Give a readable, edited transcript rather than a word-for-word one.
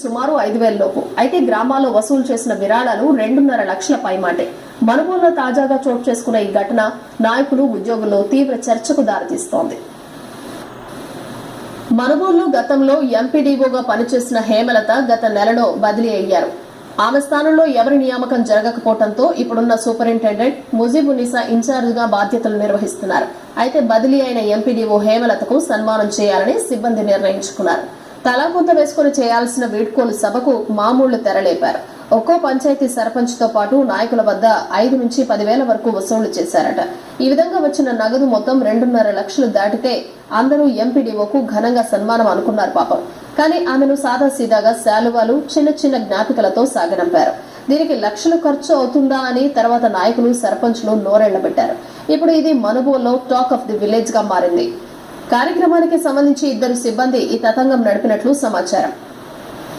సుమారు 5,000 లోపు. అయితే గ్రామాల్లో వసూలు చేసిన విరాళాలు 2.5 లక్షల పైమాటే. మనుగోలులో తాజాగా చోటు చేసుకున్న ఈ ఘటన నాయకులు, ఉద్యోగుల్లో తీవ్ర చర్చకు దారితీస్తోంది. మనుగోలులో గతంలో ఎంపీడీఓగా పనిచేసిన హేమలత గత నెలలో బదిలీ అయ్యారు. ఆమె స్థానంలో ఎవరి నియామకం జరగకపోవడంతో ఇప్పుడున్న సూపరింటెండెంట్ ముజీబునిసా ఇన్ఛార్జ్ గా బాధ్యతలు నిర్వహిస్తున్నారు. అయితే బదిలీ అయిన ఎంపీడీఓ హేమలతకు సన్మానం చేయాలని సిబ్బంది నిర్ణయించుకున్నారు. తలాకొంత వేసుకుని చేయాల్సిన వీడ్కోలు సభకు మామూళ్లు తెరలేపారు. ఒక్కో పంచాయతీ సర్పంచ్ తో పాటు నాయకుల వద్ద 5 నుంచి 10,000 వరకు వసూలు చేశారట. ఈ విధంగా వచ్చిన నగదు మొత్తం 2.5 లక్షలు దాటితే అందరూ ఎంపీడీఓకు ఘనంగా సన్మానం అనుకున్నారు పాపం. కానీ ఆమెను సాదాసీదాగా శాలువాలు, చిన్న చిన్న జ్ఞాపికలతో సాగనంపారు. దీనికి లక్షలు ఖర్చు అవుతుందా అని తర్వాత నాయకులు, సర్పంచ్లు నోరెళ్లబెట్టారు. ఇప్పుడు ఇది మనుగోలులో టాక్ ఆఫ్ ది విలేజ్ గా మారింది. కార్యక్రమానికి సంబంధించి 2 సిబ్బంది ఈ తతంగం నడిపినట్లు సమాచారం.